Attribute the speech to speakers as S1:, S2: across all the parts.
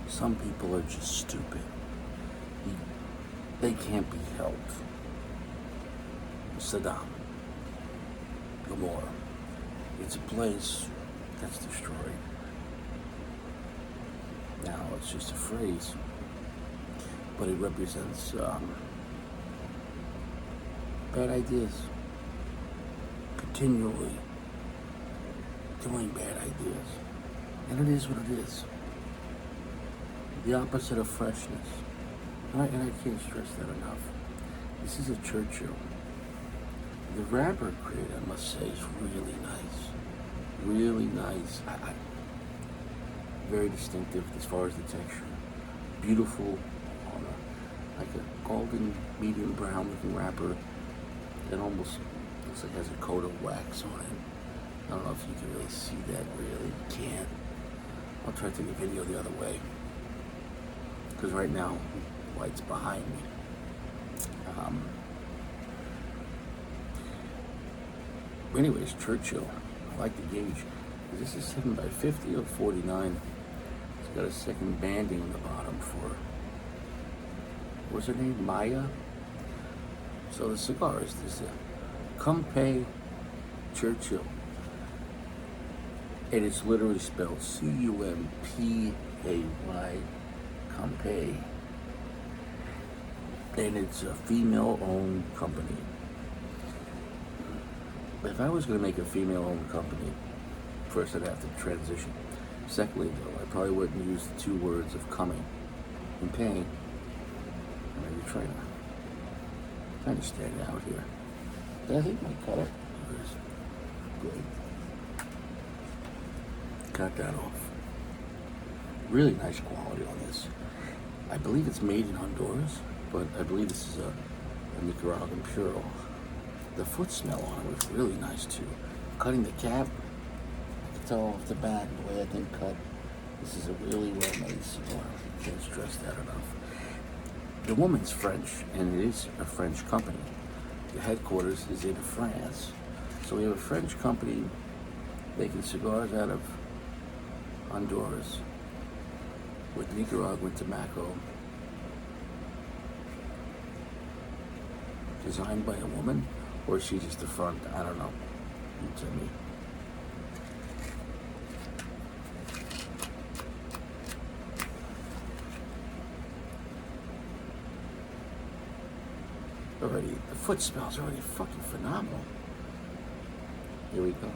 S1: Some people are just stupid. They can't be helped. Saddam, Gomorrah. It's a place that's destroyed. Now, it's just a phrase, but it represents bad ideas. Continually doing bad ideas. And it is what it is. The opposite of freshness. And I can't stress that enough. This is a Churchill. The wrapper grade, I must say, is really nice. Really nice. Very distinctive as far as the texture. Beautiful, on like a golden, medium brown looking wrapper. It almost looks like it has a coat of wax on it. I don't know if you can really see that, really. You can't. I'll try to take a video the other way. Because right now, the light's behind me. Anyways, Churchill. I like the gauge. Is this a 7x50 or 49? It's got a second banding on the bottom for, what's her name? Maya? So the cigar is this Cumpay Churchill. And it's literally spelled Cumpay, Cumpay. And it's a female-owned company. If I was going to make a female-owned company, first I'd have to transition. Secondly, though, I probably wouldn't use the two words of coming and paying. I'm maybe trying to stand out here. Did I hit my cutter? Good. Cut that off. Really nice quality on this. I believe it's made in Honduras, but I believe this is a Nicaraguan Puro. The foot smell on it was really nice too. Cutting the cap, I can tell off the bat the way I think cut. This is a really well-made cigar. I can't stress that enough. The woman's French, and it is a French company. The headquarters is in France. So we have a French company making cigars out of Honduras with Nicaraguan tobacco, designed by a woman, or is she just the front? I don't know. You tell me. Already, the foot smells already fucking phenomenal. Here we go.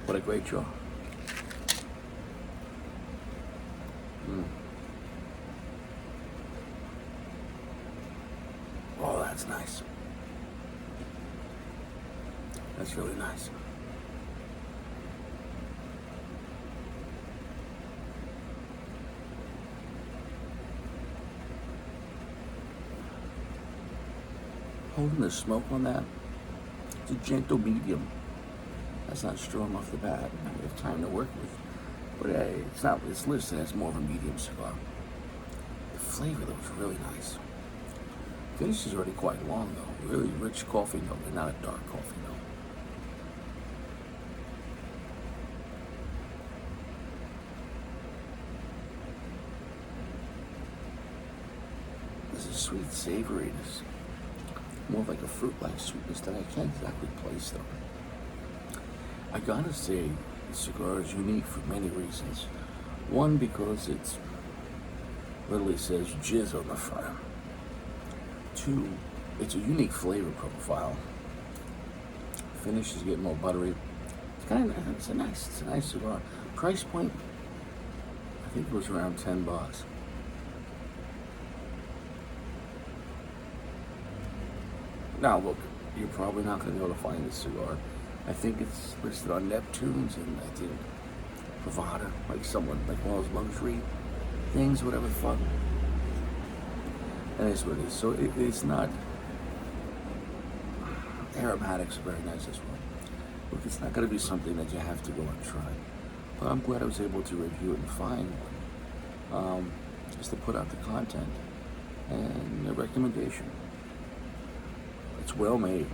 S1: What a great draw. Oh, that's nice. That's really nice. Holding the smoke on that, it's a gentle medium. That's not strong off the bat. We have time to work with. But it's not, it's listed as more of a medium cigar. The flavor though is really nice. Finish is already quite long though. Really rich coffee note, and not a dark coffee note. There's a sweet savoriness. More like a fruit-like sweetness that I can't exactly place though. I gotta say, the cigar is unique for many reasons. One, because it's literally says jizz on the front. Two, it's a unique flavor profile. Finish is getting more buttery. It's kind of it's a nice cigar. Price point, I think it was around $10. Now look, you're probably not going to be able to find this cigar. I think it's listed on Neptune's and I think Pravada, like someone, like one of those luxury things, whatever the fuck. And it's what it is. So it's not, aromatics are very nice as well. Look, it's not going to be something that you have to go and try. But I'm glad I was able to review it and find one. Just to put out the content. and a recommendation. It's well made.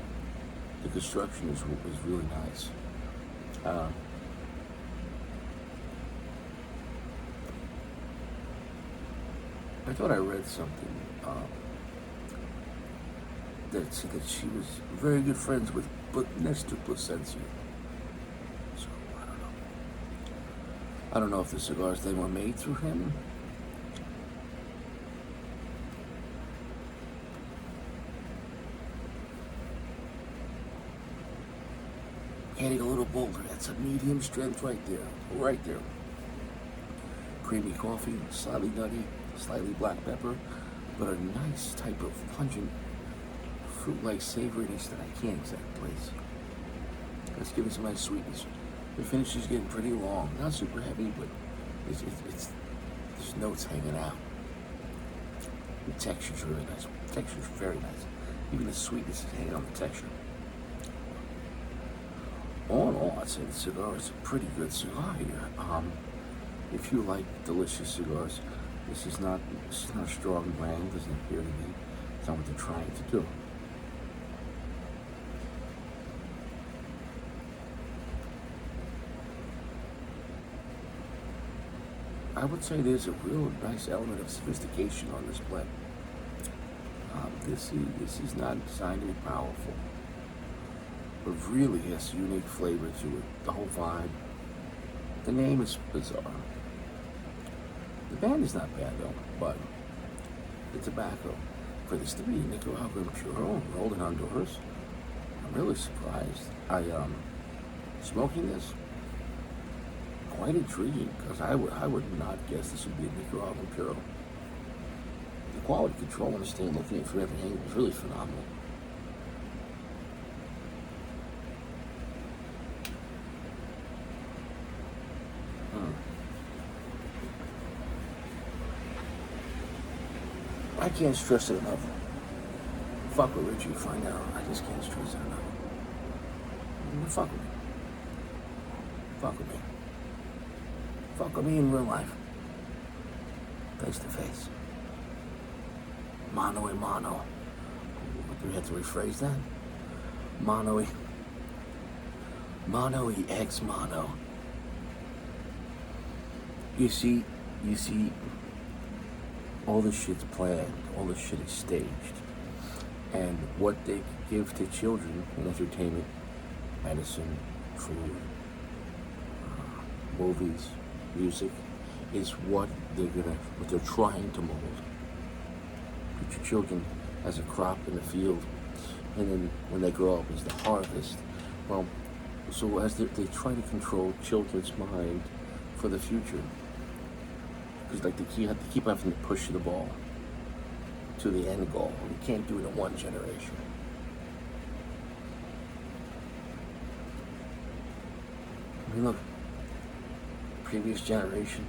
S1: The construction is really nice. I thought I read something that said that she was very good friends with Nestor Plasencia. So I don't know. I don't know if the cigars they were made through him. Adding a little bolder. That's a medium strength right there. Right there. Creamy coffee, slightly nutty, slightly black pepper, but a nice type of pungent, fruit-like savoriness that I can't exactly place. Let's give it some nice sweetness. The finish is getting pretty long. Not super heavy, but there's notes hanging out. The texture's really nice. The texture's very nice. Even the sweetness is hanging on the texture. All in all, I'd say the cigar is a pretty good cigar here. If you like delicious cigars, this is not a strong brand. Doesn't appear to be. It's not what they're trying to do. I would say there's a real nice element of sophistication on this blend. This is not designed to be powerful, but really has a unique flavor to it. The whole vibe. The name is bizarre. The band is not bad though, but the tobacco, for this to be a Nicaraguan Puro rolled in Honduras, I'm really surprised. Smoking this, quite intriguing, because I would not guess this would be a Nicaraguan Puro. The quality control, understand, looking at it from every angle was really phenomenal. I can't stress it enough. Fuck with Richie, find out. I just can't stress it enough. Fuck with me. Fuck with me. Fuck with me in real life. Face to face. Mano a mano. Do we have to rephrase that? Mano y ex mano. You see, all this shit's planned, all this shit is staged. And what they give to children in entertainment, medicine, food, movies, music, is what they're trying to mold. Put your children as a crop in the field, and then when they grow up as the harvest. Well, so as they try to control children's mind for the future, because like they have to keep having to push the ball to the end goal. You can't do it in one generation. I mean, look, previous generation,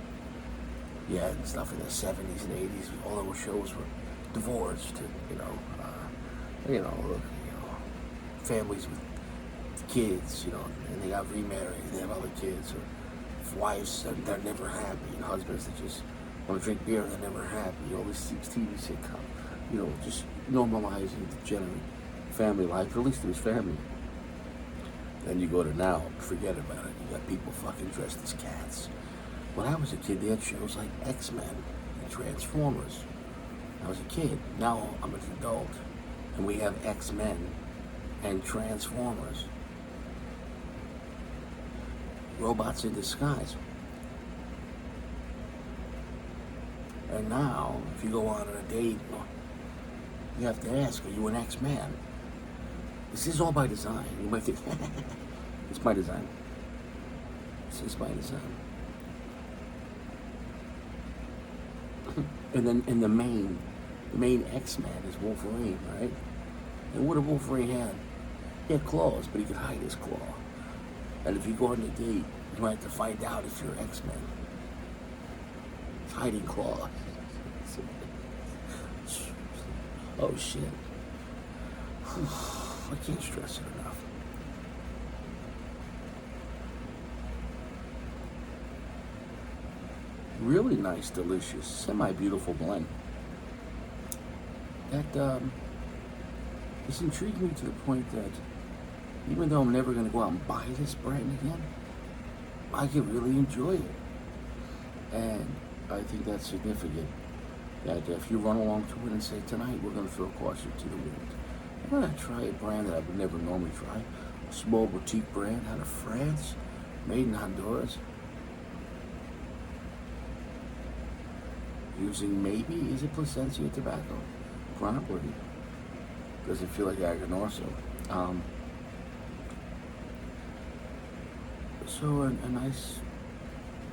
S1: you had stuff in the 70s and 80s. All those shows were divorced, families with kids, and they got remarried, and they have other kids, or wives that are never happy, and husbands that just want to drink beer and they're never happy. All these TV sitcom, just normalizing the degenerate family life, or at least it was family. Then you go to now, forget about it. You got people fucking dressed as cats. When I was a kid, they had shows like X-Men and Transformers. I was a kid. Now I'm an adult, and we have X-Men and Transformers. Robots in disguise. And now, if you go on a date, you have to ask, are you an X-Man? This is all by design. You might think, it's by design. This is by design. And then the main X-Man is Wolverine, right? And what did Wolverine have? He had claws, but he could hide his claw. And if you go on a date, you might have to find out if you're X-Men. It's hiding claws. Oh shit. I can't stress it enough. Really nice, delicious, semi-beautiful blend. that it's intrigued me to the point that even though I'm never going to go out and buy this brand again, I can really enjoy it. And I think that's significant. That if you run along to it and say, tonight we're going to throw caution to the wind, I'm going to try a brand that I would never normally try. A small boutique brand out of France, made in Honduras. Using maybe, is it Plasencia tobacco? Probably. Doesn't feel like Aganorso. So a nice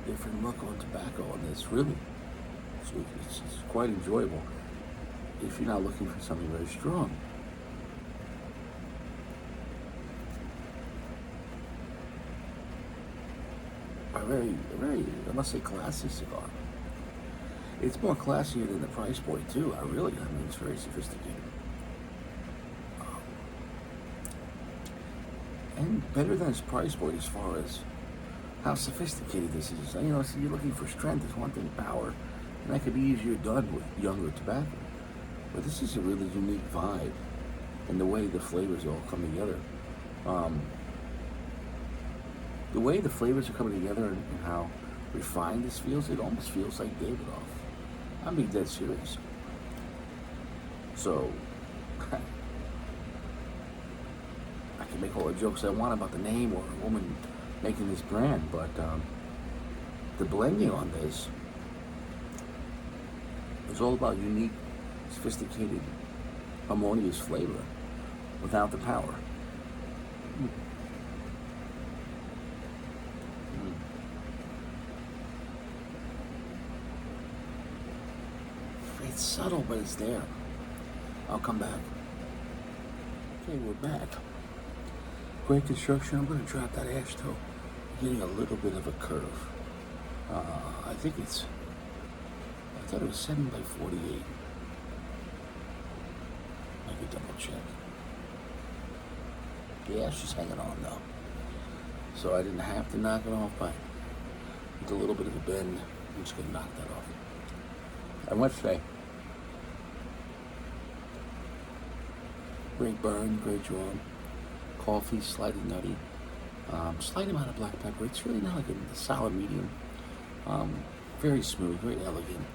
S1: different look on tobacco on this, really. It's quite enjoyable if you're not looking for something very strong. A very, I must say, classy cigar. It's more classier than the price point too. I mean, it's very sophisticated. And better than its price point as far as how sophisticated this is. You know, so you're looking for strength is one thing, power, and that could be easier done with younger tobacco. But this is a really unique vibe, and the way the flavors all come together. The way the flavors are coming together and how refined this feels, it almost feels like Davidoff. I'm being dead serious. So, I can make all the jokes I want about the name or a woman making this brand, but the blending on this is all about unique, sophisticated, harmonious flavor without the power. It's subtle, but it's there. I'll come back. Okay, we're back. Great construction. I'm going to drop that ash toe. Getting a little bit of a curve. I thought it was 7 by 48. I could double check. The ash is hanging on though. So I didn't have to knock it off by with a little bit of a bend. I'm just going to knock that off. I must say, great burn, great draw. Coffee, slightly nutty. Slight amount of black pepper. It's really not like a solid medium. Very smooth, very elegant.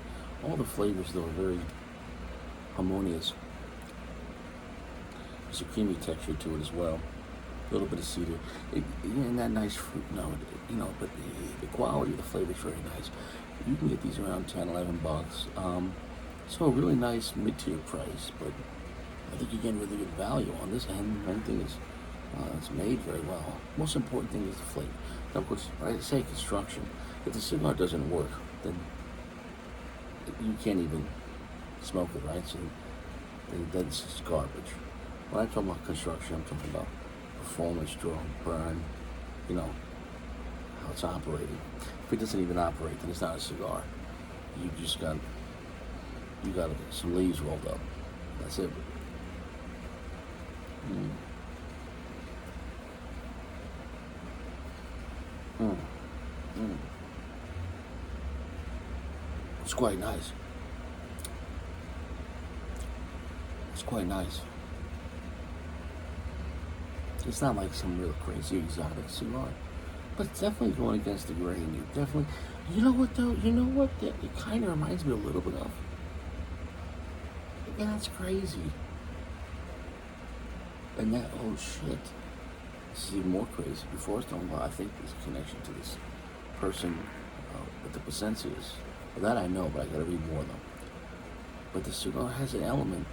S1: All the flavors, though, are very harmonious. There's a creamy texture to it as well. A little bit of cedar. And that nice fruit note, but the quality of the flavor is very nice. You can get these around 10, 11 bucks. So a really nice mid-tier price, but I think you're getting really good value on this, and everything is it's made very well. Most important thing is the flavor. Now, of course, when I say construction, if the cigar doesn't work, then you can't even smoke it, right? So then it's just garbage. When I talk about construction, I'm talking about performance, draw, burn, how it's operating. If it doesn't even operate, then it's not a cigar. You got some leaves rolled up. That's it. It's quite nice. It's quite nice. It's not like some real crazy exotic cigar, but it's definitely going against the grain. You definitely, you know what though? You know what? It kind of reminds me a little bit of. Yeah, that's crazy. And that, oh shit, this is even more crazy. Before I was talking about, I think there's a connection to this person with the Plasencias. Well, that I know, but I gotta read more though. But the cigar has an element,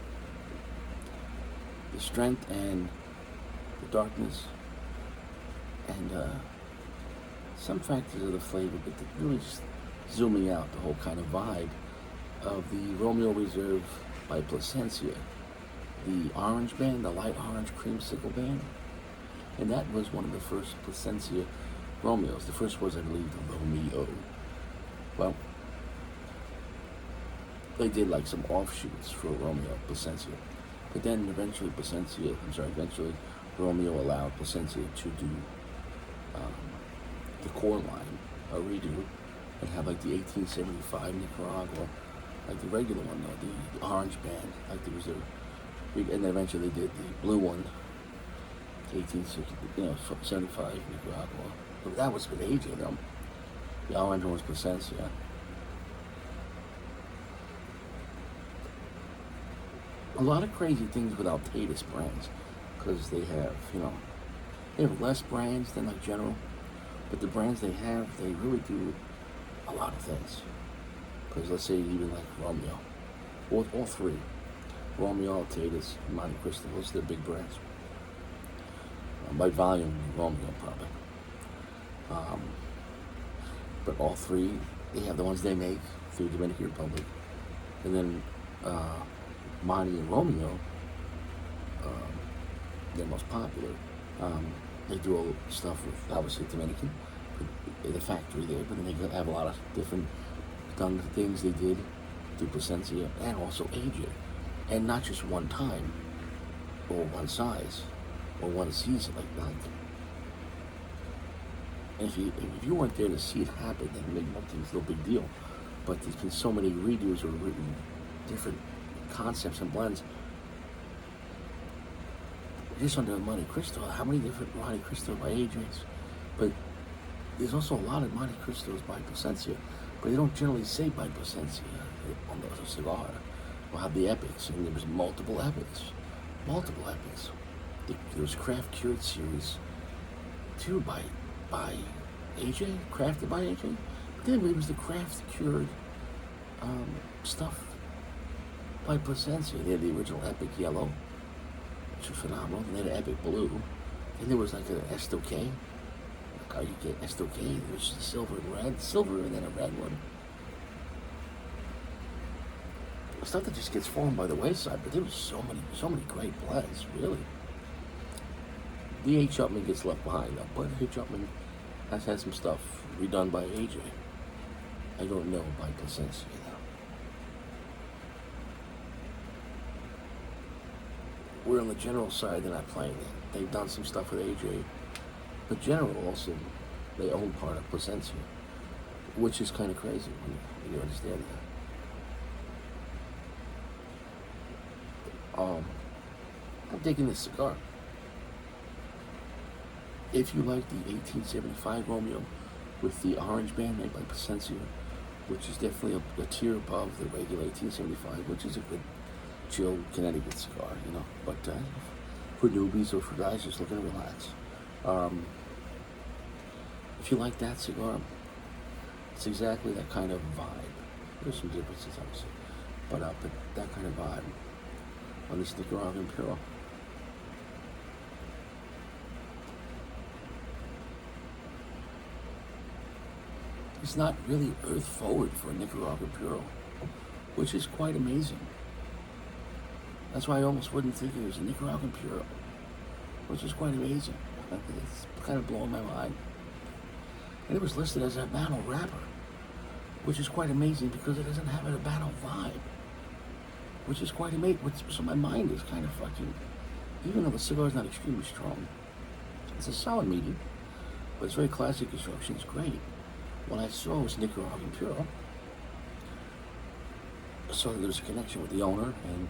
S1: the strength and the darkness, and some factors of the flavor, but really just zooming out the whole kind of vibe of the Romeo Reserve by Plasencia, the orange band, the light orange creamsicle band, and that was one of the first Plasencia Romeos. The first was, I believe, the Romeo. Well, they did like some offshoots for Romeo Plasencia, but then eventually Romeo allowed Plasencia to do the core line, a redo, and have like the 1875 Nicaragua like the regular one though, the orange band. Like there was a, and then eventually they did the blue one, 1860, 75 Nicaragua. But that was with AJ though. The orange one was Placencia. A lot of crazy things with Altadis brands, because they have less brands than like General, but the brands they have, they really do a lot of things. Because let's say even like Romeo, all three, Romeo, Altadis, Monte Cristo, those are the big brands. By volume, Romeo probably. But all three, they have the ones they make through Dominican Republic, and then Monte and Romeo, they're most popular. They do all stuff with obviously Dominican, the factory there, but then they have a lot of different done things they did through Placencia and also AJ, and not just one time or one size or one season like. And if you weren't there to see it happen, then maybe it's no big deal. But there's been so many redos or written different concepts and blends. Just under Monte Cristo, how many different Monte Cristo by AJs? But there's also a lot of Monte Cristos by Placencia, but they don't generally say by Placencia on the cigar. We'll have the epics, and there was multiple epics. There was Craft Cured series too by AJ, crafted by AJ. But then it was the Craft Cured stuff by Placencia. They had the original Epic Yellow, which was phenomenal. And they had Epic Blue. Then there was like an Estoque. Like how you get Estoque. There was silver and then a red one. Stuff that just gets fallen by the wayside, but there was so many great blends, really. The H. Upman gets left behind though, but H. Upman has had some stuff redone by AJ. I don't know by Placencia though. We're on the General side, they're not playing it. They've done some stuff with AJ, but General also, they own part of Placencia, which is kind of crazy when you understand that. I'm digging this cigar. If you like the 1875 Romeo with the orange band made by Placencia, which is definitely a tier above the regular 1875, which is a good chill Connecticut cigar, but for newbies or for guys just looking to relax. If you like that cigar, it's exactly that kind of vibe. There's some differences, obviously, but that kind of vibe on this Nicaraguan Puro. It's not really earth forward for a Nicaraguan Puro, which is quite amazing. That's why I almost wouldn't think it was a Nicaraguan Puro, which is quite amazing. It's kind of blowing my mind. And it was listed as a Habano wrapper, which is quite amazing because it doesn't have an Habano vibe, which is quite amazing. So my mind is kind of fucking, even though the cigar is not extremely strong, it's a solid medium, but it's very classic construction. It's great. When I saw it was Nicaraguan Puro, I saw that there was a connection with the owner and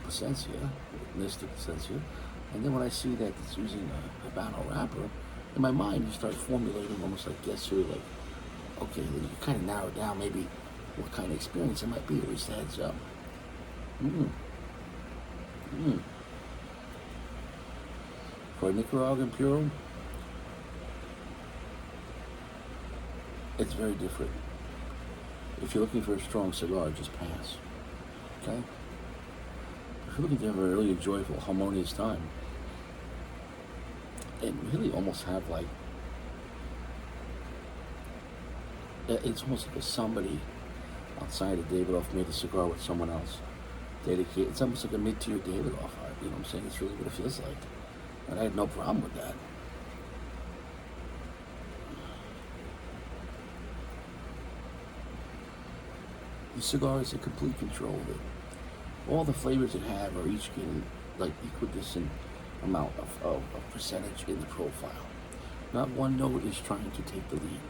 S1: Placencia, Mr. Placencia, and then when I see that it's using a Habano wrapper, in my mind you start formulating almost like guess who, like, okay, then you kind of narrow down maybe what kind of experience it might be, at least a heads up. For a Nicaraguan Puro, it's very different. If you're looking for a strong cigar, just pass. Okay? If you're looking to have a really enjoyable, harmonious time, and really almost have like, it's almost like somebody outside of Davidoff made a cigar with someone else. Dedicated. It's almost like a mid-tier Davidoff art. You know what I'm saying? It's really what it feels like. And I had no problem with that. The cigar is in complete control of it. All the flavors it have are each getting like equidistant amount of percentage in the profile. Not one note is trying to take the lead.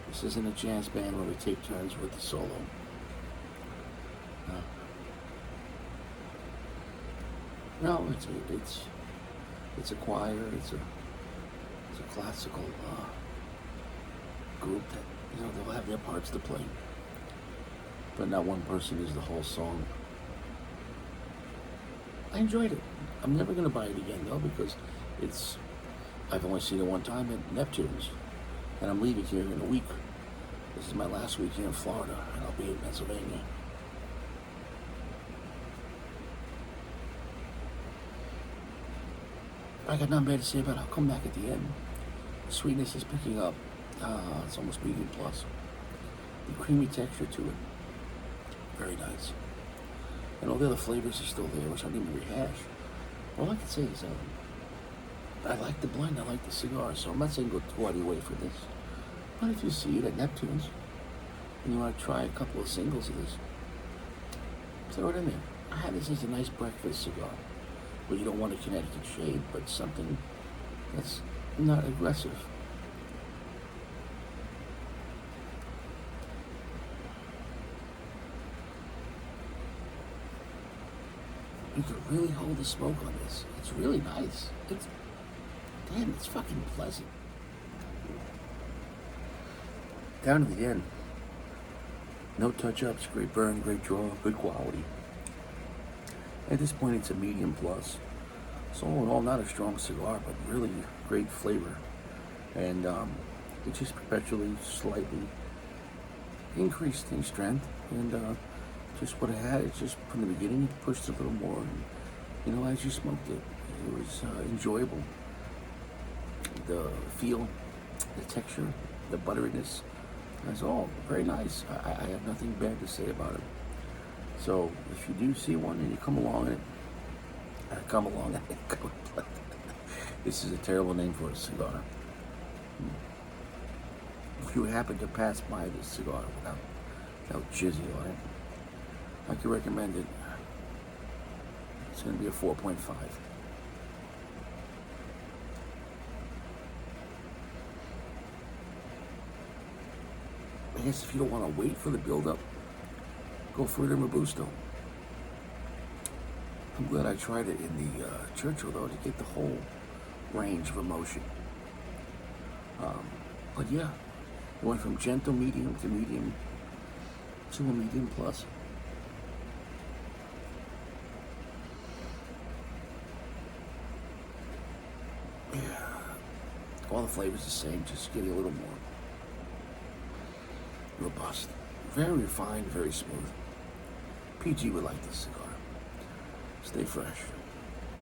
S1: This isn't a jazz band where we take turns with the solo. No, it's a choir. It's a classical group that they'll have their parts to play, but not one person is the whole song. I enjoyed it. I'm never gonna buy it again though because it's I've only seen it one time at Neptune's, and I'm leaving here in a week. This is my last week here in Florida, and I'll be in Pennsylvania. I got nothing bad to say about it. I'll come back at the end. The sweetness is picking up. It's almost medium plus. The creamy texture to it, very nice. And all the other flavors are still there, which I didn't even rehash. All I can say is I like the blend, I like the cigar, so I'm not saying go too out of your way for this. But if you see it at Neptune's, and you want to try a couple of singles of this, throw it in there. I had this as a nice breakfast cigar. But you don't want a Connecticut shade, but something that's not aggressive. You can really hold the smoke on this. It's really nice. It's fucking pleasant. Down to the end. No touch-ups, great burn, great draw, good quality. At this point, it's a medium plus. So all in all, not a strong cigar, but really great flavor. And it just perpetually, slightly increased in strength. And just what it had, it's just from the beginning, it pushed a little more. And, as you smoked it, it was enjoyable. The feel, the texture, the butteriness, that's all very nice. I have nothing bad to say about it. So if you do see one and you come along, this is a terrible name for a cigar. If you happen to pass by this cigar without jizzy on it, I could recommend it. It's going to be a 4.5. I guess if you don't want to wait for the build-up, go for it in Robusto. I'm glad I tried it in the Churchill, though, to get the whole range of emotion. But yeah, it went from gentle medium to medium to a medium plus. Yeah, all the flavors the same, just getting a little more robust. Very refined, very smooth. PG would like this cigar. Stay fresh.